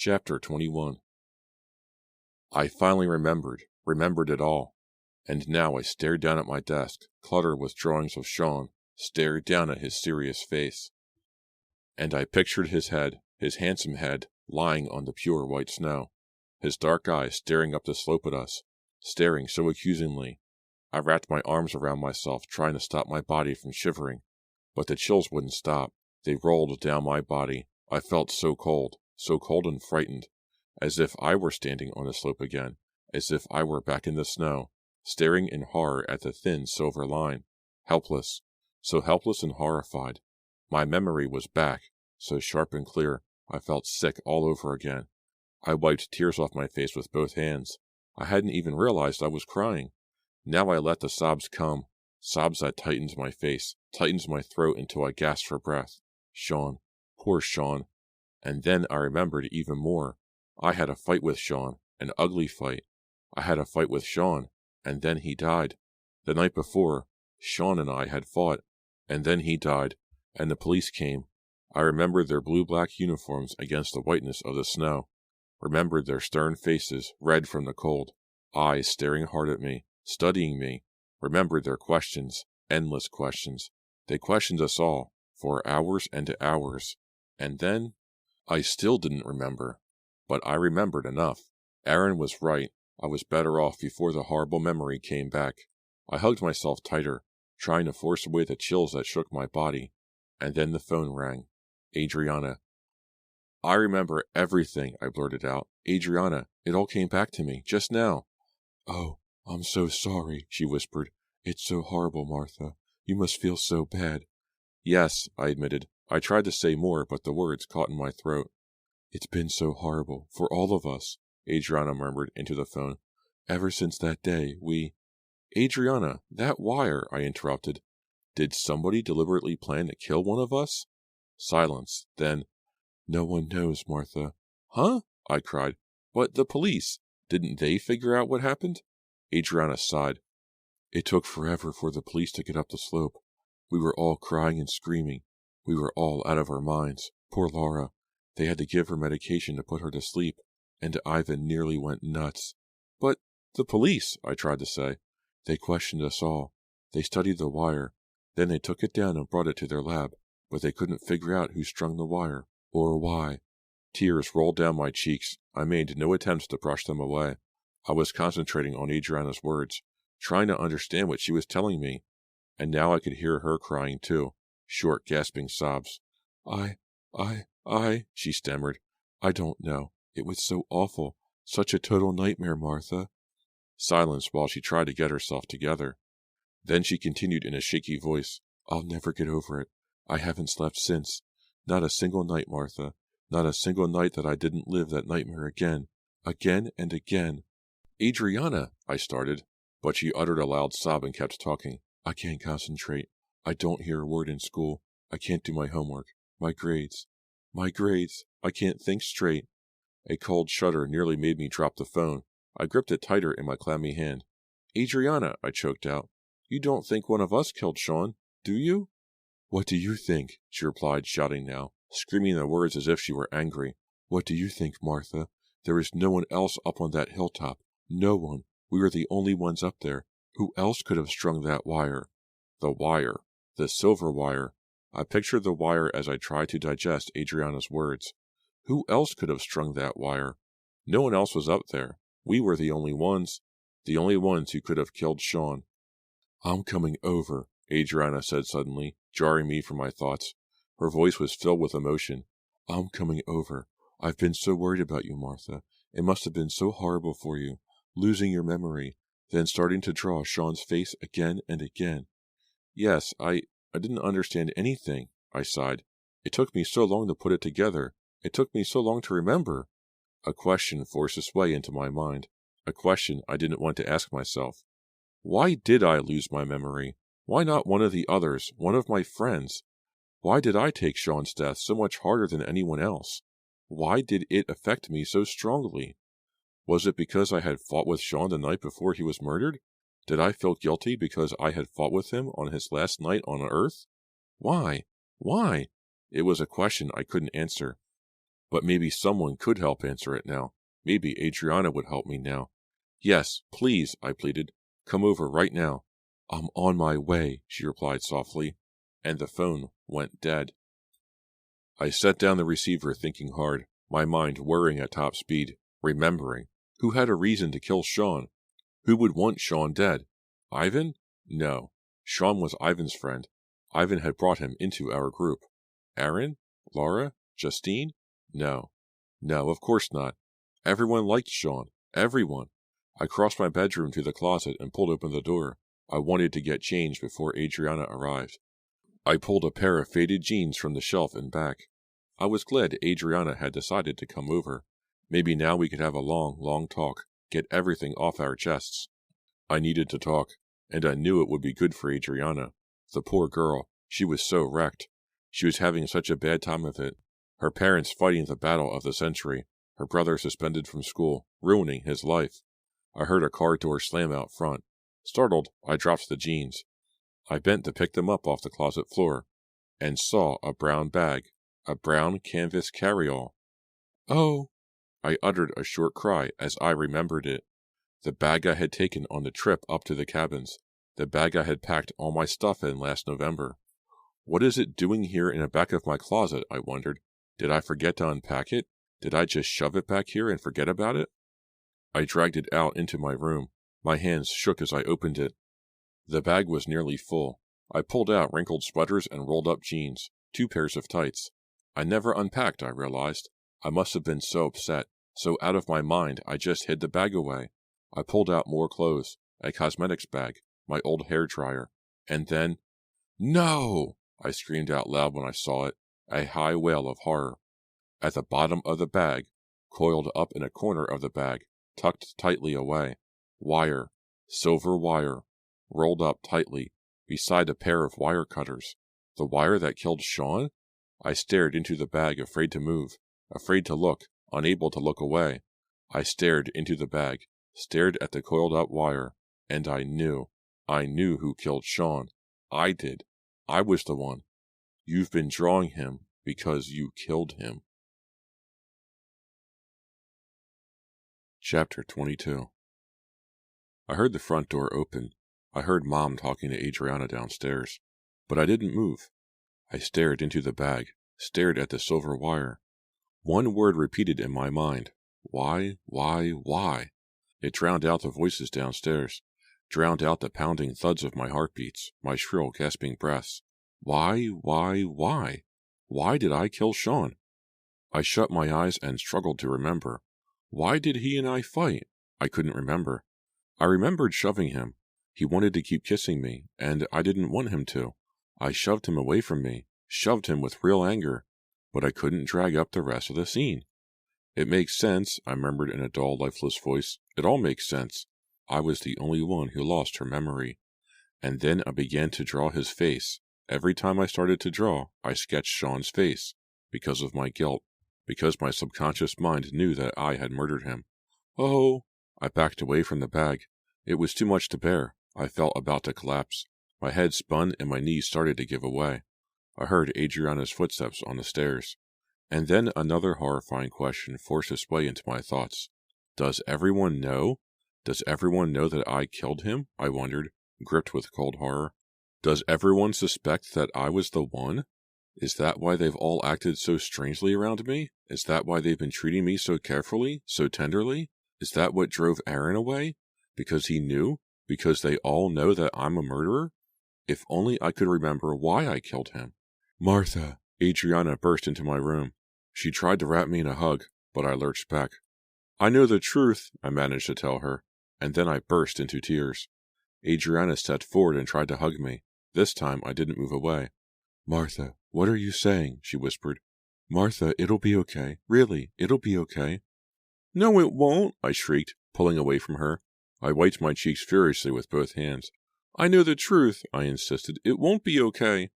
Chapter 21. I finally remembered it all. And now I stared down at my desk, cluttered with drawings of Sean, stared down at his serious face. And I pictured his head, his handsome head, lying on the pure white snow, his dark eyes staring up the slope at us, staring so accusingly. I wrapped my arms around myself, trying to stop my body from shivering, but the chills wouldn't stop. They rolled down my body. I felt so cold and frightened, as if I were standing on the slope again, as if I were back in the snow, staring in horror at the thin silver line, helpless, so helpless and horrified. My memory was back, so sharp and clear, I felt sick all over again. I wiped tears off my face with both hands. I hadn't even realized I was crying. Now I let the sobs come, sobs that tightened my face, tightened my throat until I gasped for breath. Sean, poor Sean. And then I remembered even more. I had a fight with Sean, an ugly fight. I had a fight with Sean, and then he died. The night before, Sean and I had fought, and then he died, and the police came. I remembered their blue-black uniforms against the whiteness of the snow, remembered their stern faces, red from the cold, eyes staring hard at me, studying me, remembered their questions, endless questions. They questioned us all, for hours and hours, and then I still didn't remember, but I remembered enough. Aaron was right. I was better off before the horrible memory came back. I hugged myself tighter, trying to force away the chills that shook my body, and then the phone rang. Adriana. I remember everything, I blurted out. Adriana, it all came back to me, just now. Oh, I'm so sorry, she whispered. It's so horrible, Martha. You must feel so bad. Yes, I admitted. I tried to say more, but the words caught in my throat. It's been so horrible, for all of us, Adriana murmured into the phone. Ever since that day, we... Adriana, that wire, I interrupted. Did somebody deliberately plan to kill one of us? Silence. Then, no one knows, Martha. Huh? I cried. But the police, didn't they figure out what happened? Adriana sighed. It took forever for the police to get up the slope. We were all crying and screaming. We were all out of our minds. Poor Laura. They had to give her medication to put her to sleep, and Ivan nearly went nuts. But the police, I tried to say. They questioned us all. They studied the wire. Then they took it down and brought it to their lab, but they couldn't figure out who strung the wire, or why. Tears rolled down my cheeks. I made no attempts to brush them away. I was concentrating on Adriana's words, trying to understand what she was telling me, and now I could hear her crying too, short, gasping sobs. She stammered. I don't know. It was so awful. Such a total nightmare, Martha. Silence while she tried to get herself together. Then she continued in a shaky voice. I'll never get over it. I haven't slept since. Not a single night, Martha. Not a single night that I didn't live that nightmare again. Again and again. Adriana, I started, but she uttered a loud sob and kept talking. I can't concentrate. I don't hear a word in school. I can't do my homework. My grades. I can't think straight. A cold shudder nearly made me drop the phone. I gripped it tighter in my clammy hand. Adriana, I choked out. You don't think one of us killed Sean, do you? What do you think? She replied, shouting now, screaming the words as if she were angry. What do you think, Martha? There is no one else up on that hilltop. No one. We were the only ones up there. Who else could have strung that wire? The wire. The silver wire. I pictured the wire as I tried to digest Adriana's words. Who else could have strung that wire? No one else was up there. We were the only ones who could have killed Sean. I'm coming over, Adriana said suddenly, jarring me from my thoughts. Her voice was filled with emotion. I'm coming over. I've been so worried about you, Martha. It must have been so horrible for you, losing your memory, then starting to draw Sean's face again and again. Yes, I didn't understand anything, I sighed. It took me so long to put it together. It took me so long to remember. A question forced its way into my mind, a question I didn't want to ask myself. Why did I lose my memory? Why not one of the others, one of my friends? Why did I take Sean's death so much harder than anyone else? Why did it affect me so strongly? Was it because I had fought with Sean the night before he was murdered? Did I feel guilty because I had fought with him on his last night on Earth? Why? Why? It was a question I couldn't answer. But maybe someone could help answer it now. Maybe Adriana would help me now. Yes, please, I pleaded. Come over right now. I'm on my way, she replied softly, and the phone went dead. I set down the receiver thinking hard, my mind whirring at top speed, remembering. Who had a reason to kill Sean? Who would want Sean dead? Ivan? No. Sean was Ivan's friend. Ivan had brought him into our group. Aaron? Laura? Justine? No. No, of course not. Everyone liked Sean. Everyone. I crossed my bedroom to the closet and pulled open the door. I wanted to get changed before Adriana arrived. I pulled a pair of faded jeans from the shelf and back. I was glad Adriana had decided to come over. Maybe now we could have a long, long talk, get everything off our chests. I needed to talk, and I knew it would be good for Adriana. The poor girl, she was so wrecked. She was having such a bad time of it. Her parents fighting the battle of the century, her brother suspended from school, ruining his life. I heard a car door slam out front. Startled, I dropped the jeans. I bent to pick them up off the closet floor, and saw a brown bag, a brown canvas carryall. Oh! I uttered a short cry as I remembered it. The bag I had taken on the trip up to the cabins. The bag I had packed all my stuff in last November. What is it doing here in the back of my closet, I wondered. Did I forget to unpack it? Did I just shove it back here and forget about it? I dragged it out into my room. My hands shook as I opened it. The bag was nearly full. I pulled out wrinkled sweaters and rolled up jeans, 2 pairs of tights. I never unpacked, I realized. I must have been so upset, so out of my mind, I just hid the bag away. I pulled out more clothes, a cosmetics bag, my old hairdryer, and then... No! I screamed out loud when I saw it, a high wail of horror. At the bottom of the bag, coiled up in a corner of the bag, tucked tightly away, wire, silver wire, rolled up tightly, beside a pair of wire cutters. The wire that killed Sean? I stared into the bag, afraid to move, afraid to look, unable to look away. I stared into the bag, stared at the coiled up wire, and I knew who killed Sean. I did. I was the one. You've been drawing him because you killed him. Chapter 22. I heard the front door open. I heard Mom talking to Adriana downstairs, but I didn't move. I stared into the bag, stared at the silver wire. One word repeated in my mind. Why? It drowned out the voices downstairs, drowned out the pounding thuds of my heartbeats, my shrill gasping breaths. Why? Why did I kill Sean? I shut my eyes and struggled to remember. Why did he and I fight? I couldn't remember. I remembered shoving him. He wanted to keep kissing me, and I didn't want him to. I shoved him away from me, shoved him with real anger, but I couldn't drag up the rest of the scene. It makes sense, I murmured in a dull, lifeless voice. It all makes sense. I was the only one who lost her memory. And then I began to draw his face. Every time I started to draw, I sketched Sean's face, because of my guilt, because my subconscious mind knew that I had murdered him. Oh! I backed away from the bag. It was too much to bear. I felt about to collapse. My head spun and my knees started to give away. I heard Adriana's footsteps on the stairs. And then another horrifying question forced its way into my thoughts. Does everyone know? Does everyone know that I killed him? I wondered, gripped with cold horror. Does everyone suspect that I was the one? Is that why they've all acted so strangely around me? Is that why they've been treating me so carefully, so tenderly? Is that what drove Aaron away? Because he knew? Because they all know that I'm a murderer? If only I could remember why I killed him. Martha! Adriana burst into my room. She tried to wrap me in a hug, but I lurched back. I know the truth, I managed to tell her, and then I burst into tears. Adriana stepped forward and tried to hug me. This time I didn't move away. Martha, what are you saying? She whispered. Martha, it'll be okay. Really, it'll be okay. No, it won't, I shrieked, pulling away from her. I wiped my cheeks furiously with both hands. I know the truth, I insisted. It won't be okay.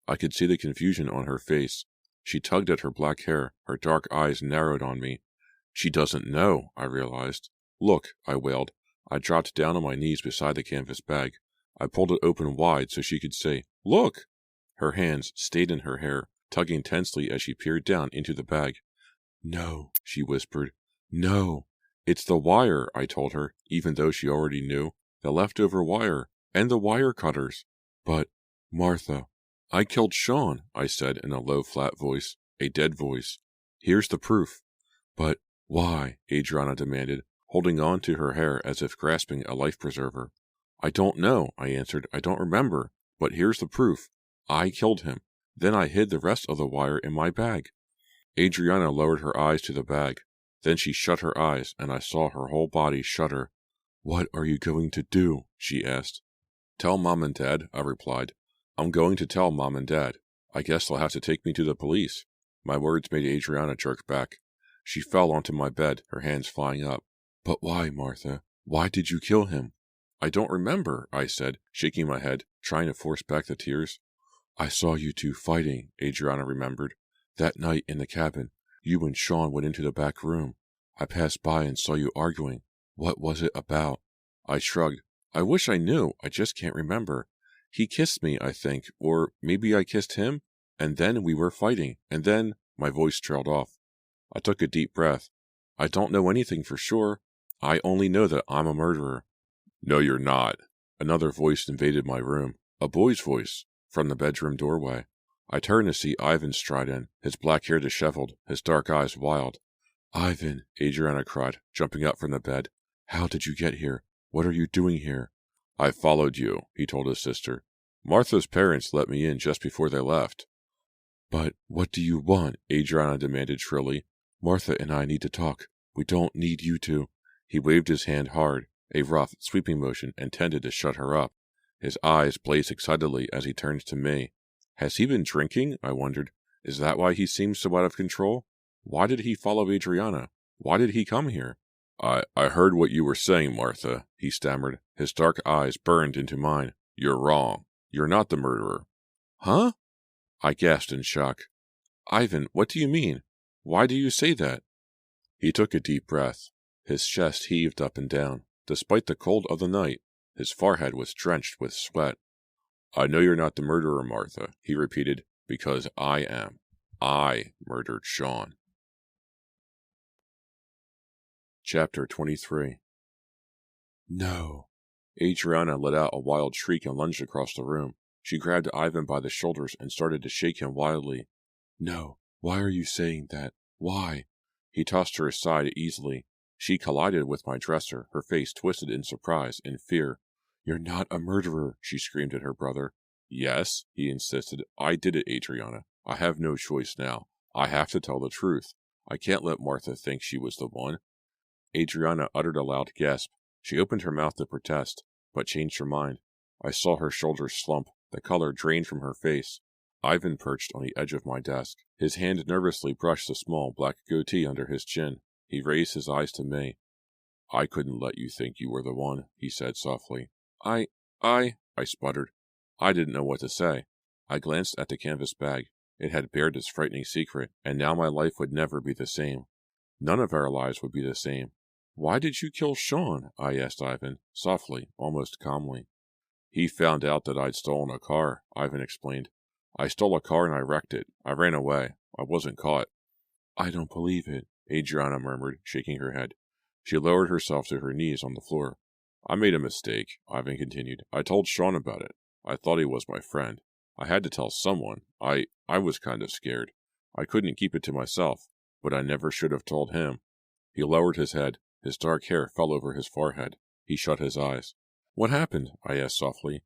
I could see the confusion on her face. She tugged at her black hair, her dark eyes narrowed on me. She doesn't know, I realized. Look, I wailed. I dropped down on my knees beside the canvas bag. I pulled it open wide so she could see. Look! Her hands stayed in her hair, tugging tensely as she peered down into the bag. No, she whispered. No. It's the wire, I told her, even though she already knew. The leftover wire, and the wire cutters. But, Martha, I killed Sean, I said in a low, flat voice, a dead voice. Here's the proof. But why? Adriana demanded, holding on to her hair as if grasping a life preserver. I don't know, I answered. I don't remember. But here's the proof. I killed him. Then I hid the rest of the wire in my bag. Adriana lowered her eyes to the bag. Then she shut her eyes, and I saw her whole body shudder. What are you going to do? She asked. Tell Mom and Dad, I replied. I'm going to tell Mom and Dad. I guess they'll have to take me to the police. My words made Adriana jerk back. She fell onto my bed, her hands flying up. But why, Martha? Why did you kill him? I don't remember, I said, shaking my head, trying to force back the tears. I saw you two fighting, Adriana remembered. That night in the cabin, you and Sean went into the back room. I passed by and saw you arguing. What was it about? I shrugged. I wish I knew. I just can't remember. He kissed me, I think, or maybe I kissed him, and then we were fighting, and then my voice trailed off. I took a deep breath. I don't know anything for sure. I only know that I'm a murderer. No, you're not. Another voice invaded my room. A boy's voice, from the bedroom doorway. I turned to see Ivan stride in, his black hair disheveled, his dark eyes wild. Ivan, Adriana cried, jumping up from the bed. How did you get here? What are you doing here? I followed you, he told his sister. Martha's parents let me in just before they left. But what do you want? Adriana demanded shrilly. Martha and I need to talk. We don't need you to. He waved his hand hard, a rough, sweeping motion intended to shut her up. His eyes blazed excitedly as he turned to me. Has he been drinking? I wondered. Is that why he seems so out of control? Why did he follow Adriana? Why did he come here? I heard what you were saying, Martha, he stammered. His dark eyes burned into mine. You're wrong. You're not the murderer. Huh? I gasped in shock. Ivan, what do you mean? Why do you say that? He took a deep breath. His chest heaved up and down. Despite the cold of the night, his forehead was drenched with sweat. I know you're not the murderer, Martha, he repeated, because I am. I murdered Sean. Chapter 23. No. Adriana let out a wild shriek and lunged across the room. She grabbed Ivan by the shoulders and started to shake him wildly. No. Why are you saying that? Why? He tossed her aside easily. She collided with my dresser, her face twisted in surprise and fear. You're not a murderer, she screamed at her brother. Yes, he insisted. I did it, Adriana. I have no choice now. I have to tell the truth. I can't let Martha think she was the one. Adriana uttered a loud gasp. She opened her mouth to protest, but changed her mind. I saw her shoulders slump, the color drained from her face. Ivan perched on the edge of my desk. His hand nervously brushed the small black goatee under his chin. He raised his eyes to me. I couldn't let you think you were the one, he said softly. I sputtered. I didn't know what to say. I glanced at the canvas bag. It had bared its frightening secret, and now my life would never be the same. None of our lives would be the same. Why did you kill Sean? I asked Ivan, softly, almost calmly. He found out that I'd stolen a car, Ivan explained. I stole a car and I wrecked it. I ran away. I wasn't caught. I don't believe it, Adriana murmured, shaking her head. She lowered herself to her knees on the floor. I made a mistake, Ivan continued. I told Sean about it. I thought he was my friend. I had to tell someone. I was kind of scared. I couldn't keep it to myself, but I never should have told him. He lowered his head. His dark hair fell over his forehead. He shut his eyes. What happened? I asked softly.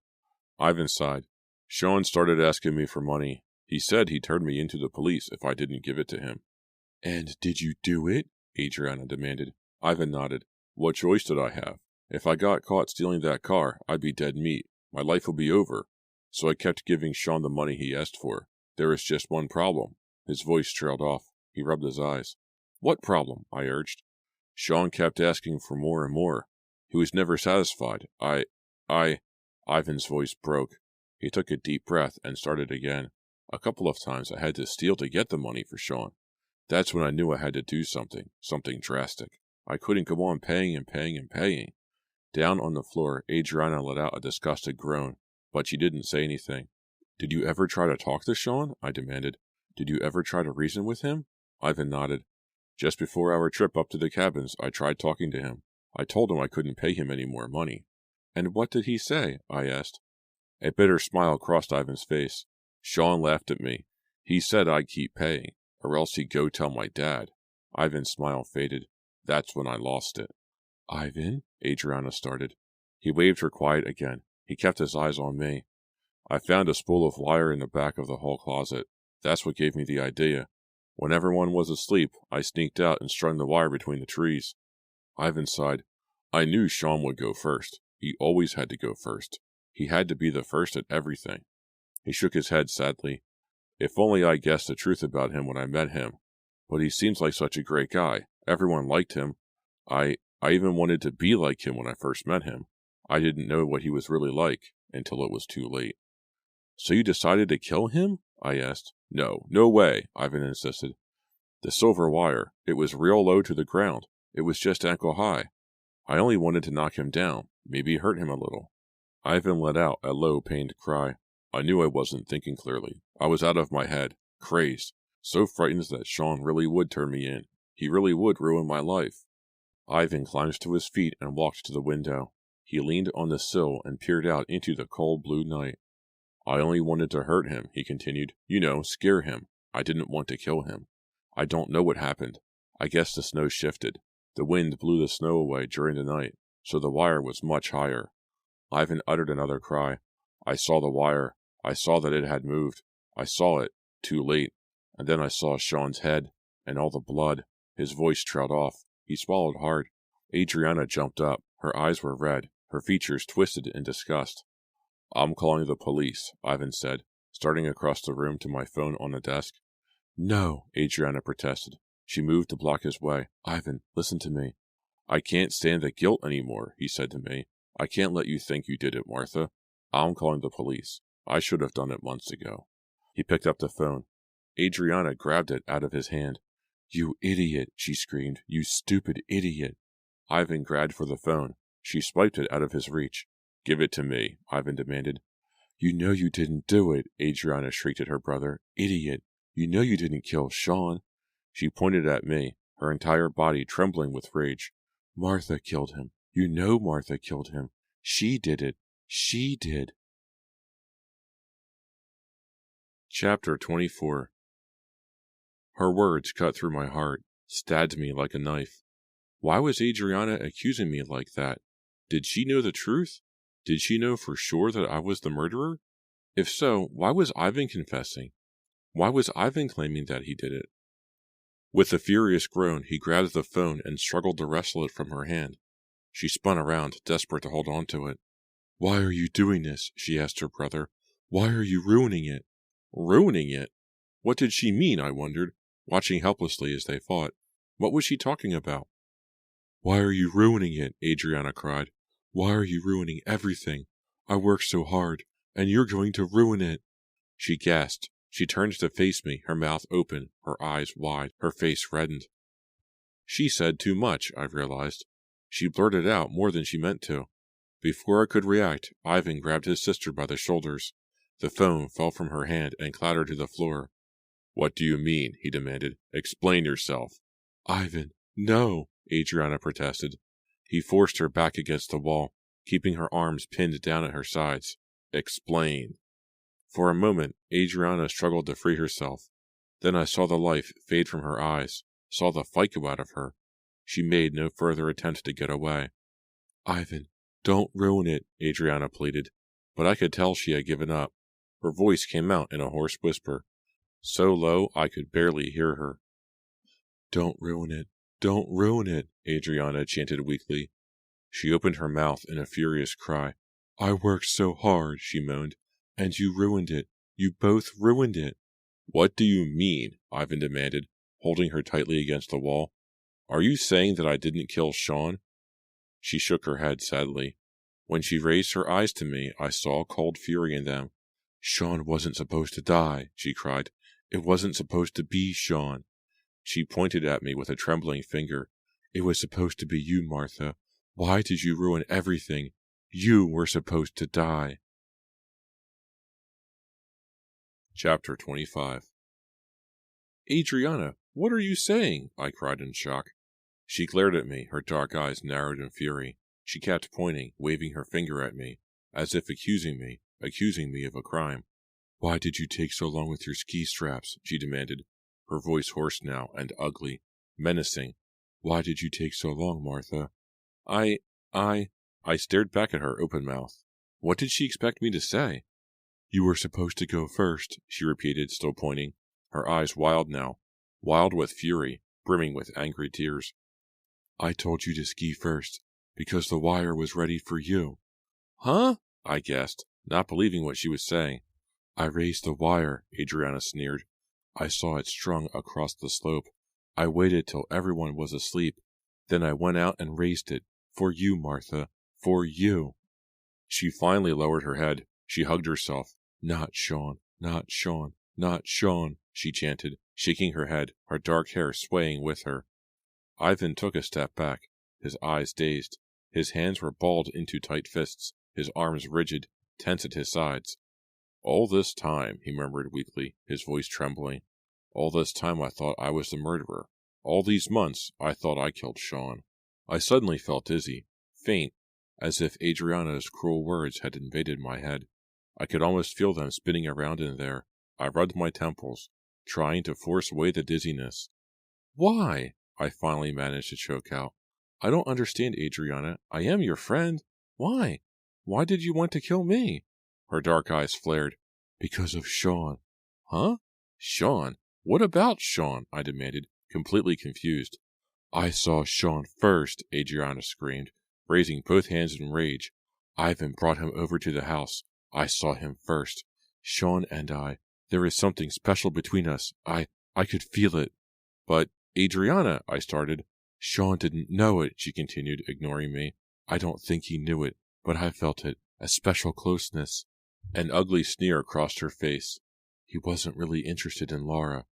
Ivan sighed. Sean started asking me for money. He said he'd turn me into the police if I didn't give it to him. And did you do it? Adriana demanded. Ivan nodded. What choice did I have? If I got caught stealing that car, I'd be dead meat. My life would be over. So I kept giving Sean the money he asked for. There is just one problem. His voice trailed off. He rubbed his eyes. What problem? I urged. Sean kept asking for more and more. He was never satisfied. Ivan's voice broke. He took a deep breath and started again. A couple of times I had to steal to get the money for Sean. That's when I knew I had to do something drastic. I couldn't go on paying and paying and paying. Down on the floor, Adriana let out a disgusted groan, but she didn't say anything. Did you ever try to talk to Sean? I demanded. Did you ever try to reason with him? Ivan nodded. Just before our trip up to the cabins, I tried talking to him. I told him I couldn't pay him any more money. And what did he say? I asked. A bitter smile crossed Ivan's face. Sean laughed at me. He said I'd keep paying, or else he'd go tell my dad. Ivan's smile faded. That's when I lost it. Ivan? Adriana started. He waved her quiet again. He kept his eyes on me. I found a spool of wire in the back of the hall closet. That's what gave me the idea. When everyone was asleep, I sneaked out and strung the wire between the trees. Ivan sighed. I knew Sean would go first. He always had to go first. He had to be the first at everything. He shook his head sadly. If only I guessed the truth about him when I met him. But he seems like such a great guy. Everyone liked him. I even wanted to be like him when I first met him. I didn't know what he was really like until it was too late. So you decided to kill him? I asked. No way, Ivan insisted. The silver wire, it was real low to the ground. It was just ankle high. I only wanted to knock him down, maybe hurt him a little. Ivan let out a low, pained cry. I knew I wasn't thinking clearly. I was out of my head, crazed, so frightened that Sean really would turn me in. He really would ruin my life. Ivan climbed to his feet and walked to the window. He leaned on the sill and peered out into the cold blue night. I only wanted to hurt him, he continued. Scare him. I didn't want to kill him. I don't know what happened. I guess the snow shifted. The wind blew the snow away during the night, so the wire was much higher. Ivan uttered another cry. I saw the wire. I saw that it had moved. I saw it, too late, and then I saw Sean's head, and all the blood. His voice trailed off. He swallowed hard. Adriana jumped up. Her eyes were red, her features twisted in disgust. I'm calling the police, Ivan said, starting across the room to my phone on the desk. No, Adriana protested. She moved to block his way. Ivan, listen to me. I can't stand the guilt anymore, he said to me. I can't let you think you did it, Martha. I'm calling the police. I should have done it months ago. He picked up the phone. Adriana grabbed it out of his hand. You idiot, she screamed. You stupid idiot. Ivan grabbed for the phone. She swiped it out of his reach. Give it to me, Ivan demanded. You know you didn't do it, Adriana shrieked at her brother. Idiot. You know you didn't kill Sean. She pointed at me, her entire body trembling with rage. Martha killed him. You know Martha killed him. She did it. She did. Chapter 24. Her words cut through my heart, stabbed me like a knife. Why was Adriana accusing me like that? Did she know the truth? Did she know for sure that I was the murderer? If so, why was Ivan confessing? Why was Ivan claiming that he did it? With a furious groan, he grabbed the phone and struggled to wrestle it from her hand. She spun around, desperate to hold on to it. Why are you doing this? She asked her brother. Why are you ruining it? Ruining it? What did she mean, I wondered, watching helplessly as they fought. What was she talking about? Why are you ruining it? Adriana cried. Why are you ruining everything? I worked so hard, and you're going to ruin it. She gasped. She turned to face me, her mouth open, her eyes wide, her face reddened. She said too much, I realized. She blurted out more than she meant to. Before I could react, Ivan grabbed his sister by the shoulders. The phone fell from her hand and clattered to the floor. What do you mean? He demanded. Explain yourself. Ivan, no, Adriana protested. He forced her back against the wall, keeping her arms pinned down at her sides. Explain. For a moment, Adriana struggled to free herself. Then I saw the life fade from her eyes, saw the fight go out of her. She made no further attempt to get away. Ivan, don't ruin it, Adriana pleaded, but I could tell she had given up. Her voice came out in a hoarse whisper, so low I could barely hear her. Don't ruin it, don't ruin it, Adriana chanted weakly. She opened her mouth in a furious cry. I worked so hard, she moaned, and you ruined it. You both ruined it. What do you mean? Ivan demanded, holding her tightly against the wall. Are you saying that I didn't kill Sean? She shook her head sadly. When she raised her eyes to me, I saw cold fury in them. Sean wasn't supposed to die, she cried. It wasn't supposed to be Sean. She pointed at me with a trembling finger. It was supposed to be you, Martha. Why did you ruin everything? You were supposed to die. Chapter 25. Adriana, What are you saying? I cried in shock. She glared at me, her dark eyes narrowed in fury. She kept pointing, waving her finger at me, as if accusing me of a crime. Why did you take so long with your ski straps? She demanded, her voice hoarse now and ugly, menacing. Why did you take so long, Martha? I stared back at her, open-mouthed. What did she expect me to say? You were supposed to go first, she repeated, still pointing, her eyes wild now, wild with fury, brimming with angry tears. I told you to ski first, because the wire was ready for you. Huh? I gasped, not believing what she was saying. I raised the wire, Adriana sneered. I saw it strung across the slope. I waited till everyone was asleep. Then I went out and raised it. For you, Martha. For you. She finally lowered her head. She hugged herself. Not Sean. Not Sean. Not Sean, she chanted, shaking her head, her dark hair swaying with her. Ivan took a step back, his eyes dazed. His hands were balled into tight fists, his arms rigid, tense at his sides. All this time, he murmured weakly, his voice trembling. All this time I thought I was the murderer. All these months I thought I killed Sean. I suddenly felt dizzy, faint, as if Adriana's cruel words had invaded my head. I could almost feel them spinning around in there. I rubbed my temples, trying to force away the dizziness. Why? I finally managed to choke out. I don't understand, Adriana. I am your friend. Why? Why did you want to kill me? Her dark eyes flared. Because of Sean. Huh? Sean? What about Sean? I demanded, completely confused. I saw Sean first, Adriana screamed, raising both hands in rage. Ivan brought him over to the house. I saw him first. Sean and I. There is something special between us. I could feel it. But, Adriana, I started. Sean didn't know it, she continued, ignoring me. I don't think he knew it, but I felt it. A special closeness. An ugly sneer crossed her face. He wasn't really interested in Laura.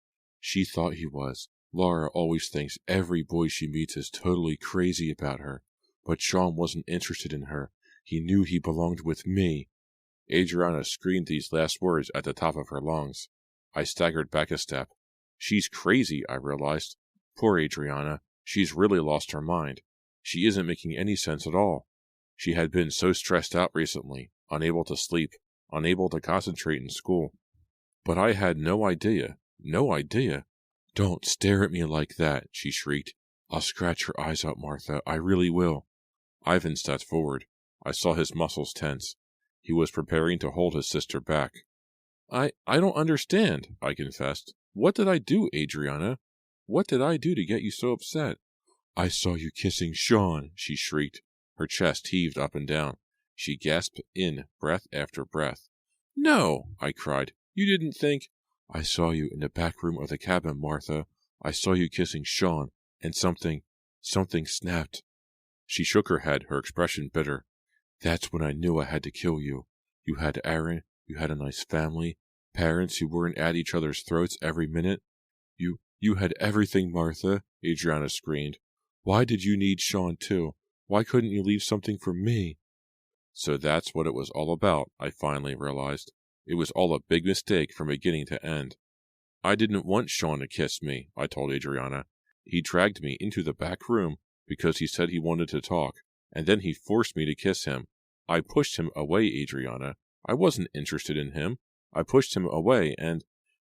She thought he was. Laura always thinks every boy she meets is totally crazy about her. But Sean wasn't interested in her. He knew he belonged with me. Adriana screamed these last words at the top of her lungs. I staggered back a step. She's crazy, I realized. Poor Adriana. She's really lost her mind. She isn't making any sense at all. She had been so stressed out recently, unable to sleep, unable to concentrate in school. But I had no idea. Don't stare at me like that, she shrieked. I'll scratch your eyes out, Martha. I really will. Ivan stepped forward. I saw his muscles tense. He was preparing to hold his sister back. I don't understand, I confessed. What did I do, Adriana? What did I do to get you so upset? I saw you kissing Sean, she shrieked. Her chest heaved up and down. She gasped in breath after breath. No, I cried. You didn't think... I saw you in the back room of the cabin, Martha. I saw you kissing Sean, and something snapped. She shook her head, her expression bitter. That's when I knew I had to kill you. You had Aaron, you had a nice family, parents who weren't at each other's throats every minute. You had everything, Martha, Adriana screamed. Why did you need Sean too? Why couldn't you leave something for me? So that's what it was all about, I finally realized. It was all a big mistake from beginning to end. I didn't want Sean to kiss me, I told Adriana. He dragged me into the back room because he said he wanted to talk, and then he forced me to kiss him. I pushed him away, Adriana. I wasn't interested in him. I pushed him away and...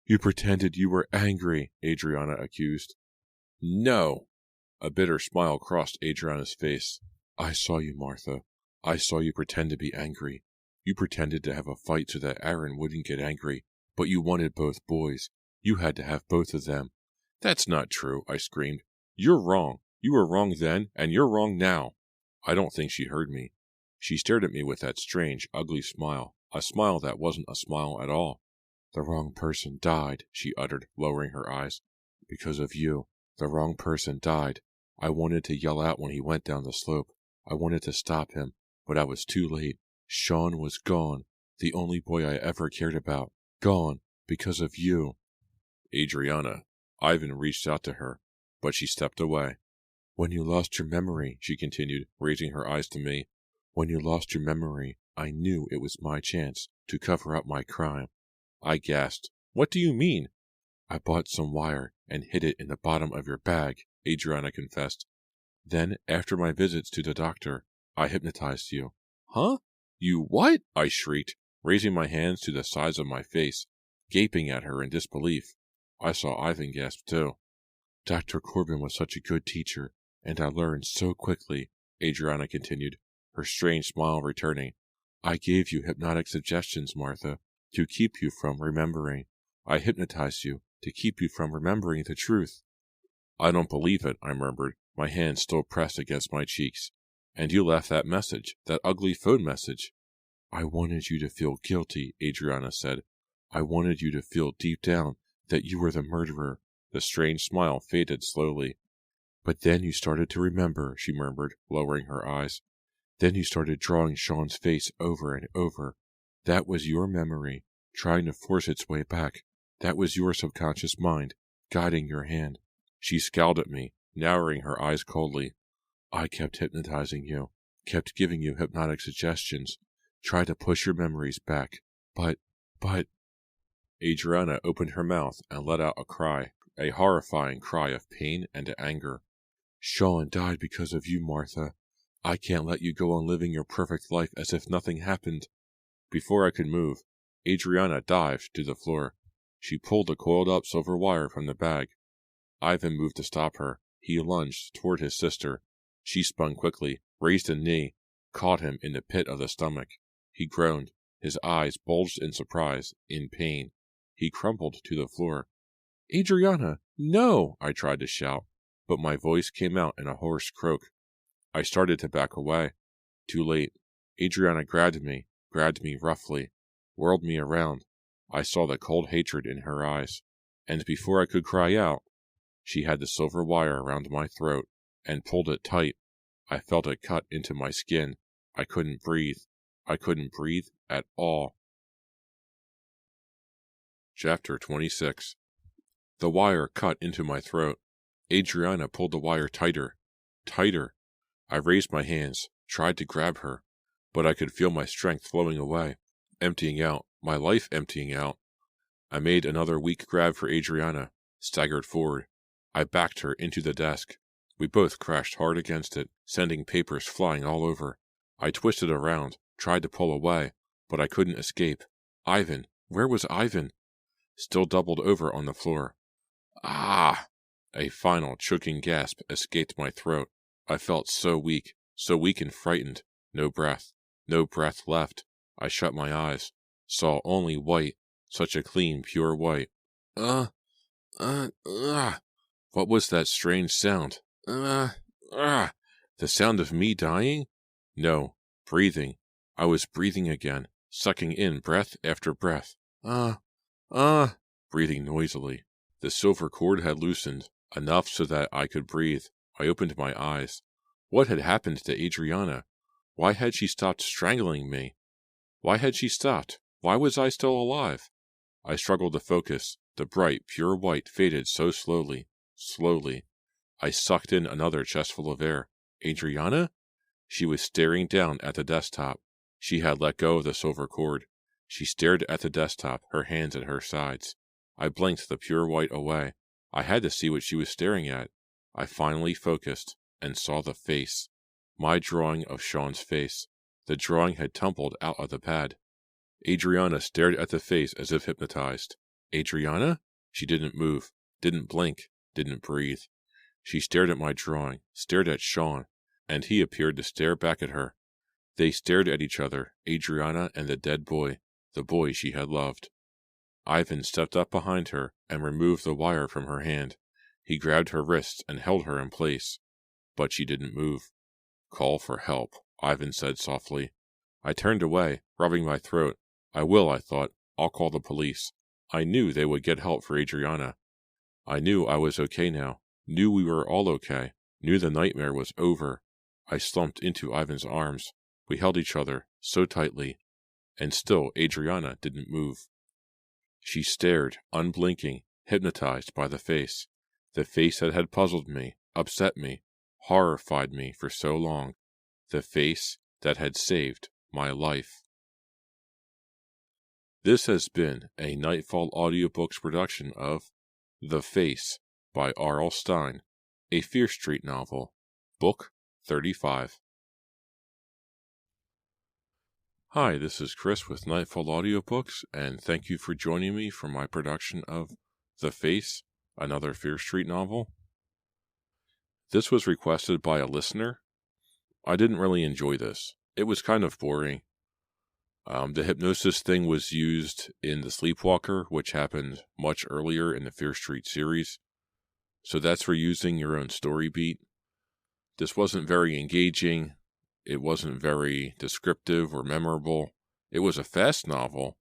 You pretended you were angry, Adriana accused. No. A bitter smile crossed Adriana's face. I saw you, Martha. I saw you pretend to be angry. You pretended to have a fight so that Aaron wouldn't get angry, but you wanted both boys. You had to have both of them. That's not true, I screamed. You're wrong. You were wrong then, and you're wrong now. I don't think she heard me. She stared at me with that strange, ugly smile, a smile that wasn't a smile at all. The wrong person died, she uttered, lowering her eyes. Because of you. The wrong person died. I wanted to yell out when he went down the slope. I wanted to stop him, but I was too late. Sean was gone, the only boy I ever cared about. Gone, because of you. Adriana. Ivan reached out to her, but she stepped away. When you lost your memory, she continued, raising her eyes to me. When you lost your memory, I knew it was my chance to cover up my crime. I gasped. What do you mean? I bought some wire and hid it in the bottom of your bag, Adriana confessed. Then, after my visits to the doctor, I hypnotized you. Huh? You what? I shrieked, raising my hands to the sides of my face, gaping at her in disbelief. I saw Ivan gasp too. Dr. Corbin was such a good teacher, and I learned so quickly, Adriana continued, her strange smile returning. I gave you hypnotic suggestions, Martha, to keep you from remembering. I hypnotized you to keep you from remembering the truth. I don't believe it, I murmured, my hands still pressed against my cheeks. And you left that message, that ugly phone message. I wanted you to feel guilty, Adriana said. I wanted you to feel deep down that you were the murderer. The strange smile faded slowly. But then you started to remember, she murmured, lowering her eyes. Then you started drawing Sean's face over and over. That was your memory, trying to force its way back. That was your subconscious mind, guiding your hand. She scowled at me, narrowing her eyes coldly. I kept hypnotizing you, kept giving you hypnotic suggestions, tried to push your memories back. But... Adriana opened her mouth and let out a cry, a horrifying cry of pain and anger. Sean died because of you, Martha. I can't let you go on living your perfect life as if nothing happened. Before I could move, Adriana dived to the floor. She pulled the coiled-up silver wire from the bag. Ivan moved to stop her. He lunged toward his sister. She spun quickly, raised a knee, caught him in the pit of the stomach. He groaned. His eyes bulged in surprise, in pain. He crumpled to the floor. Adriana, no! I tried to shout, but my voice came out in a hoarse croak. I started to back away. Too late. Adriana grabbed me roughly, whirled me around. I saw the cold hatred in her eyes, and before I could cry out, she had the silver wire around my throat and pulled it tight. I felt it cut into my skin. I couldn't breathe. I couldn't breathe at all. Chapter 26. The wire cut into my throat. Adriana pulled the wire tighter. Tighter. I raised my hands, tried to grab her, but I could feel my strength flowing away, emptying out, my life emptying out. I made another weak grab for Adriana, staggered forward. I backed her into the desk. We both crashed hard against it, sending papers flying all over. I twisted around, tried to pull away, but I couldn't escape. Ivan! Where was Ivan? Still doubled over on the floor. Ah! A final choking gasp escaped my throat. I felt so weak and frightened. No breath left. I shut my eyes, saw only white, such a clean, pure white. What was that strange sound? The sound of me dying? No, breathing. I was breathing again, sucking in breath after breath. Breathing noisily. The silver cord had loosened, enough so that I could breathe. I opened my eyes. What had happened to Adriana? Why had she stopped strangling me? Why had she stopped? Why was I still alive? I struggled to focus. The bright, pure white faded so slowly. I sucked in another chestful of air. Adriana? She was staring down at the desktop. She had let go of the silver cord. She stared at the desktop, her hands at her sides. I blinked the pure white away. I had to see what she was staring at. I finally focused and saw the face. My drawing of Sean's face. The drawing had tumbled out of the pad. Adriana stared at the face as if hypnotized. Adriana? She didn't move, didn't blink, didn't breathe. She stared at my drawing, stared at Sean, and he appeared to stare back at her. They stared at each other, Adriana and the dead boy, the boy she had loved. Ivan stepped up behind her and removed the wire from her hand. He grabbed her wrists and held her in place. But she didn't move. Call for help, Ivan said softly. I turned away, rubbing my throat. I will, I thought. I'll call the police. I knew they would get help for Adriana. I knew I was okay now. Knew we were all okay. Knew the nightmare was over. I slumped into Ivan's arms. We held each other, so tightly. And still Adriana didn't move. She stared, unblinking, hypnotized by the face that had puzzled me, upset me, horrified me for so long, the face that had saved my life. This has been a Nightfall Audiobooks production of The Face by R.L. Stine, a Fear Street novel, Book 35. Hi, this is Chris with Nightfall Audiobooks, and thank you for joining me for my production of The Face, another Fear Street novel. This was requested by a listener. I didn't really enjoy this. It was kind of boring. The hypnosis thing was used in The Sleepwalker, which happened much earlier in the Fear Street series. So that's reusing your own story beat. This wasn't very engaging. It wasn't very descriptive or memorable. It was a fast novel,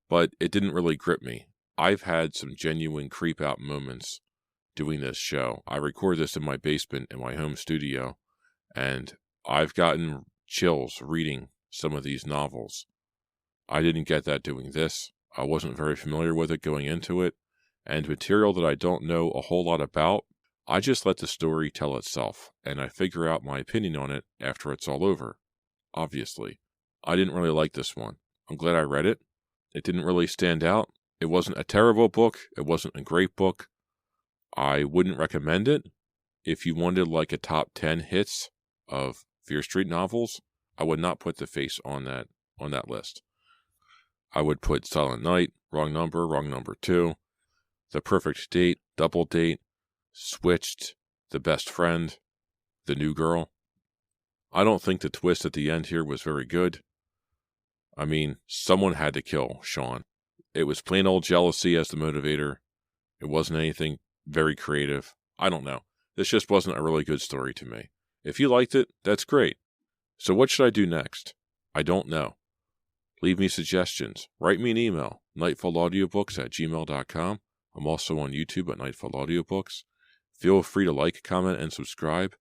but it didn't really grip me. I've had some genuine creep-out moments doing this show. I record this in my basement in my home studio, and I've gotten chills reading some of these novels. I didn't get that doing this. I wasn't very familiar with it going into it, and material that I don't know a whole lot about, I just let the story tell itself, and I figure out my opinion on it after it's all over. Obviously, I didn't really like this one. I'm glad I read it. It didn't really stand out. It wasn't a terrible book. It wasn't a great book. I wouldn't recommend it. If you wanted like a top 10 hits of Fear Street novels, I would not put The Face on that list. I would put Silent Night, Wrong Number 2, The Perfect Date, Double Date, Switched, The Best Friend, The New Girl. I don't think the twist at the end here was very good. I mean, someone had to kill Sean. It was plain old jealousy as the motivator. It wasn't anything very creative. I don't know. This just wasn't a really good story to me. If you liked it, that's great. So what should I do next? I don't know. Leave me suggestions. Write me an email, nightfallaudiobooks@gmail.com. I'm also on YouTube at Nightfall Audiobooks. Feel free to like, comment, and subscribe.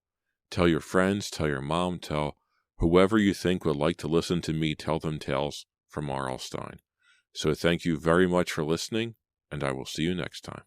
Tell your friends, tell your mom, tell whoever you think would like to listen to me tell them tales from R.L. Stine. So thank you very much for listening, and I will see you next time.